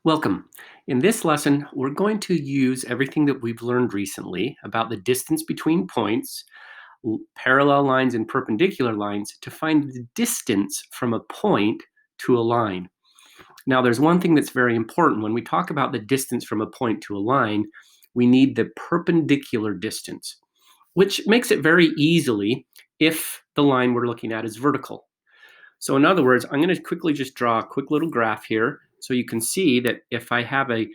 Welcome. In this lesson, we're going to use everything that we've learned recently about the distance between points, parallel lines and perpendicular lines to find the distance from a point to a line. Now, there's one thing that's very important. When we talk about the distance from a point to a line, we need the perpendicular distance, which makes it very easily if the line we're looking at is vertical. So in other words, I'm going to quickly just draw a quick little graph here so you can see that if I have a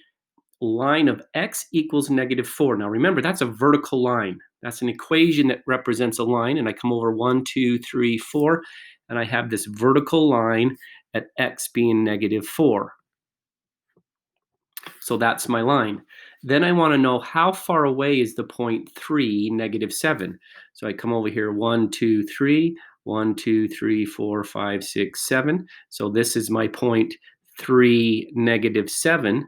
line of x equals -4. Now remember, that's a vertical line. That's an equation that represents a line, and I come over 1, 2, 3, 4, and I have this vertical line at x being -4. So that's my line. Then I want to know how far away is the point 3, -7. So I come over here 1, 2, 3, 1, 2, 3, 4, 5, 6, 7. So this is my point 3, -7.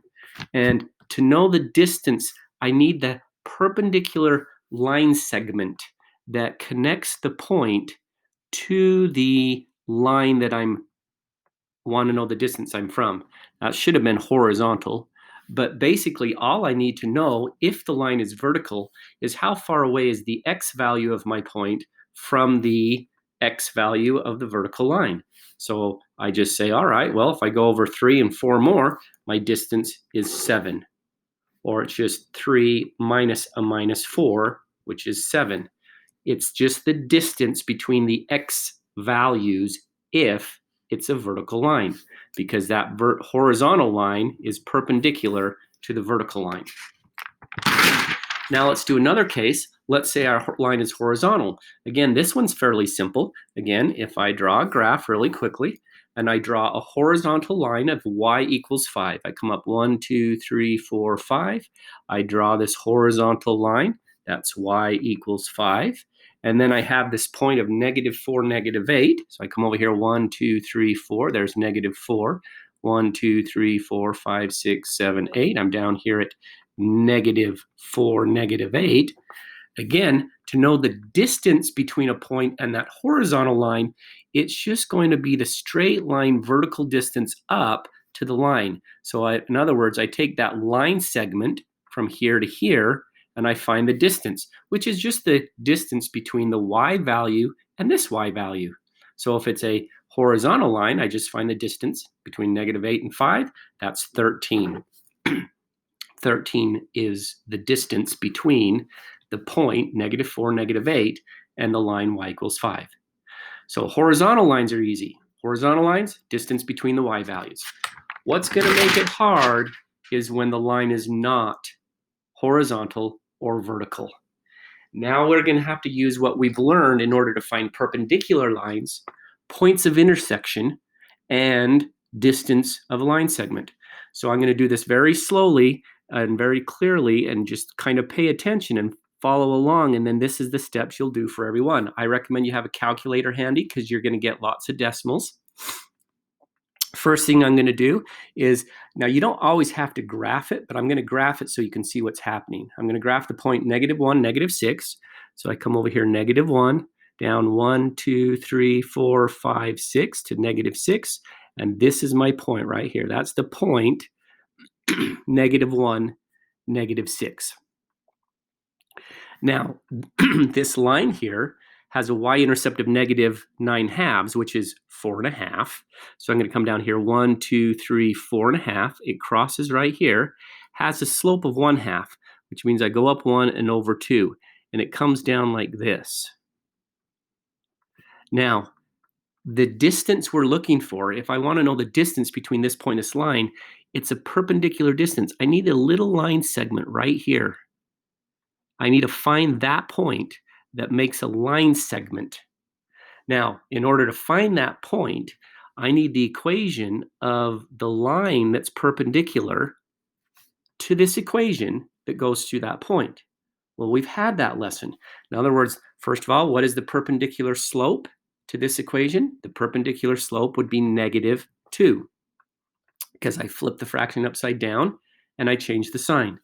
And to know the distance, I need the perpendicular line segment that connects the point to the line that I want to know the distance I'm from. Now, it should have been horizontal, but basically all I need to know if the line is vertical is how far away is the x value of my point from the x value of the vertical line. So I just say, all right, well, if I go over 3 and 4 more, my distance is 7. Or it's just 3 minus a -4, which is 7. It's just the distance between the x values if it's a vertical line, because that horizontal line is perpendicular to the vertical line. Now let's do another case. Let's say our line is horizontal. Again, this one's fairly simple. Again, if I draw a graph really quickly, and I draw a horizontal line of y equals 5. I come up 1, 2, 3, 4, 5. I draw this horizontal line. That's y equals 5. And then I have this point of -4, -8. So I come over here, 1, 2, 3, 4. There's -4. 1, 2, 3, 4, 5, 6, 7, 8. I'm down here at -4, -8. Again, to know the distance between a point and that horizontal line, it's just going to be the straight line vertical distance up to the line. So in other words, I take that line segment from here to here, and I find the distance, which is just the distance between the y value and this y value. So if it's a horizontal line, I just find the distance between -8 and 5. That's 13. 13 is the distance between the point -4, -8 and the line y equals 5. So horizontal lines are easy. Horizontal lines, distance between the y values. What's going to make it hard is when the line is not horizontal or vertical. Now we're going to have to use what we've learned in order to find perpendicular lines, points of intersection, and distance of a line segment. So I'm going to do this very slowly and very clearly, and just kind of pay attention and follow along. And then this is the steps you'll do for every one. I recommend you have a calculator handy because you're going to get lots of decimals. First thing I'm going to do is, now you don't always have to graph it, but I'm going to graph it so you can see what's happening. I'm going to graph the point -1, -6. So I come over here, -1, down 1, 2, 3, 4, 5, 6 to -6. And this is my point right here. That's the point -1, -6. Now, this line here has a y-intercept of -9/2, which is 4.5. So I'm going to come down here, 1, 2, 3, 4.5. It crosses right here, has a slope of 1/2, which means I go up 1 and over 2, and it comes down like this. Now, the distance we're looking for, if I want to know the distance between this point and this line, it's a perpendicular distance. I need a little line segment right here. I need to find that point that makes a line segment. Now, in order to find that point, I need the equation of the line that's perpendicular to this equation that goes to that point. Well, we've had that lesson. In other words, first of all, what is the perpendicular slope to this equation? The perpendicular slope would be -2, because I flipped the fraction upside down and I changed the sign.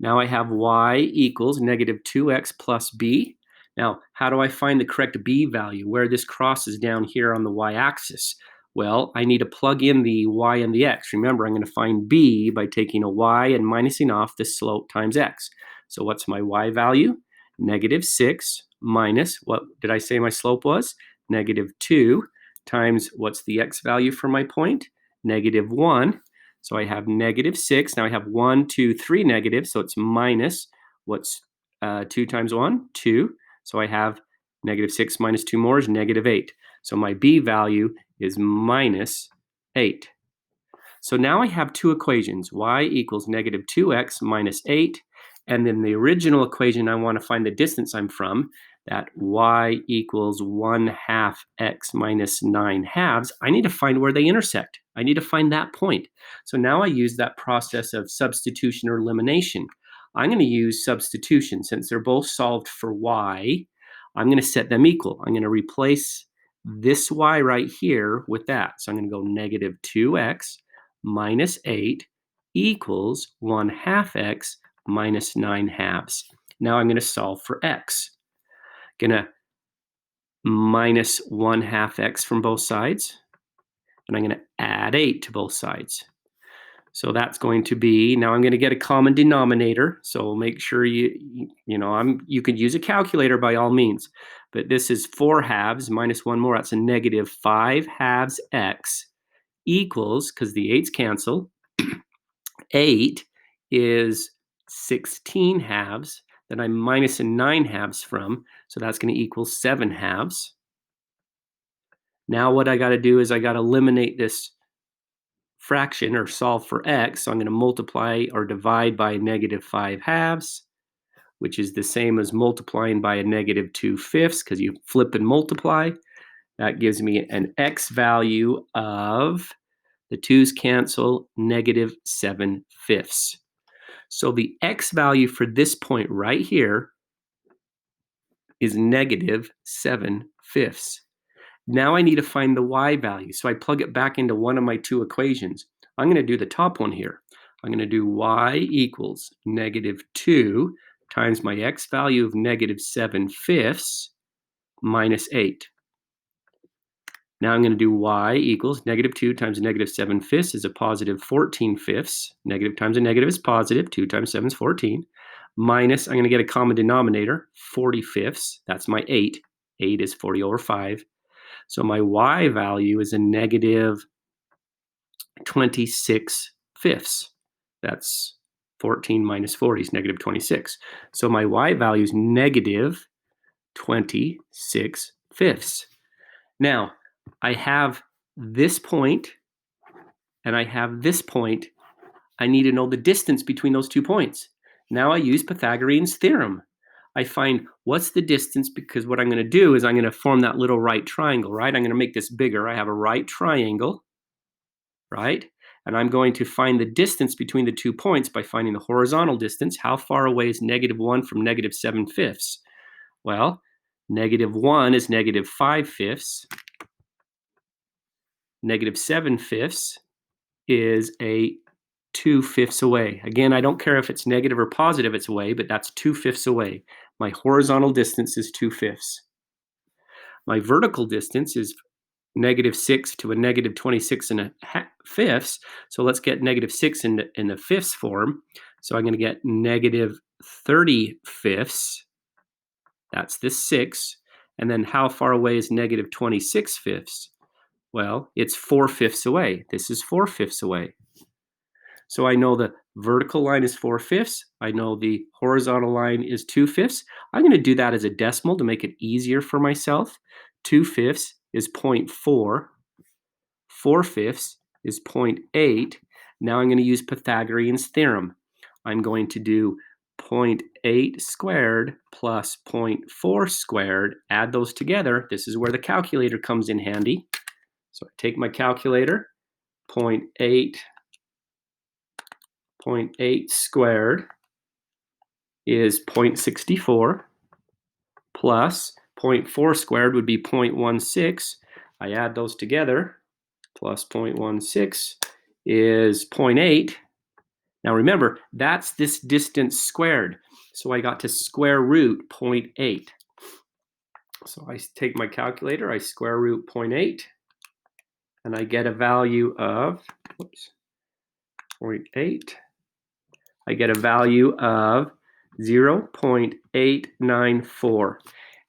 Now I have y equals -2x plus b. Now, how do I find the correct b value, where this crosses down here on the y-axis? Well, I need to plug in the y and the x. Remember, I'm going to find b by taking a y and minusing off the slope times x. So what's my y value? -6 minus, what did I say my slope was? -2 times, what's the x value for my point? -1. So I have -6. Now I have 1, 2, 3 negatives, so it's minus, what's 2 times 1? 2. So I have -6 minus 2 more is -8. So my b value is -8. So now I have two equations, y equals -2x minus 8, and then the original equation I want to find the distance I'm from, that y equals 1/2 x minus 9/2. I need to find where they intersect. I need to find that point. So now I use that process of substitution or elimination. I'm going to use substitution. Since they're both solved for y, I'm going to set them equal. I'm going to replace this y right here with that. So I'm going to go -2x minus 8 equals 1/2 x minus 9/2. Now I'm going to solve for x. Going to minus 1/2 x from both sides, and I'm going to add 8 to both sides. So that's going to be, now I'm going to get a common denominator. So make sure you could use a calculator by all means, but this is 4/2 minus 1 more. That's a -5/2 x equals, because the 8's cancel, 8 is 16/2 that I'm minusing 9/2 from. So that's going to equal 7/2. Now what I got to do is I got to eliminate this fraction or solve for x. So I'm going to multiply or divide by -5/2, which is the same as multiplying by a -2/5 because you flip and multiply. That gives me an x value of, the 2's cancel, -7/5. So the x value for this point right here is -7/5. Now I need to find the y value. So I plug it back into one of my two equations. I'm going to do the top one here. I'm going to do y equals -2 times my x value of -7/5 minus 8. Now I'm going to do y equals -2 times -7/5 is a positive 14/5. Negative times a negative is positive. 2 times 7 is 14. Minus, I'm going to get a common denominator, 40/5. That's my 8. 8 is 40/5. So my y value is a -26/5. That's 14 minus 40 is -26. So my y value is -26/5. Now, I have this point and I have this point. I need to know the distance between those 2 points. Now I use Pythagorean's theorem. I find what's the distance, because what I'm going to do is I'm going to form that little right triangle, right? I'm going to make this bigger. I have a right triangle, right? And I'm going to find the distance between the 2 points by finding the horizontal distance. How far away is -1 from -7/5? Well, -1 is -5/5. -7/5 is a 2/5 away. Again, I don't care if it's negative or positive it's away, but that's 2/5 away. My horizontal distance is 2/5. My vertical distance is -6 to a -26.5. So let's get -6 in the fifths form. So I'm going to get -30/5. That's this 6. And then how far away is -26/5? Well, it's 4/5 away. This is 4/5 away. So I know the vertical line is 4/5. I know the horizontal line is 2/5. I'm going to do that as a decimal to make it easier for myself. 2/5 is 0.4. 4/5 is 0.8. Now I'm going to use Pythagorean's theorem. I'm going to do 0.8 squared plus 0.4 squared. Add those together. This is where the calculator comes in handy. So I take my calculator. 0.8 squared is 0.64 plus 0.4 squared would be 0.16. I add those together. Plus 0.16 is 0.8. Now remember, that's this distance squared. So I got to square root 0.8. So I take my calculator, I square root 0.8. and I get a value of, 0.8. I get a value of 0.894.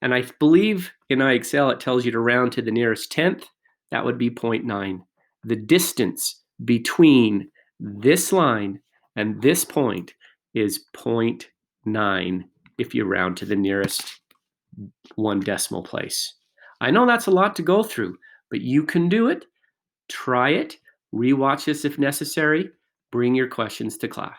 And I believe in IXL it tells you to round to the nearest tenth. That would be 0.9. The distance between this line and this point is 0.9 if you round to the nearest one decimal place. I know that's a lot to go through, but you can do it. Try it. Rewatch this if necessary. Bring your questions to class.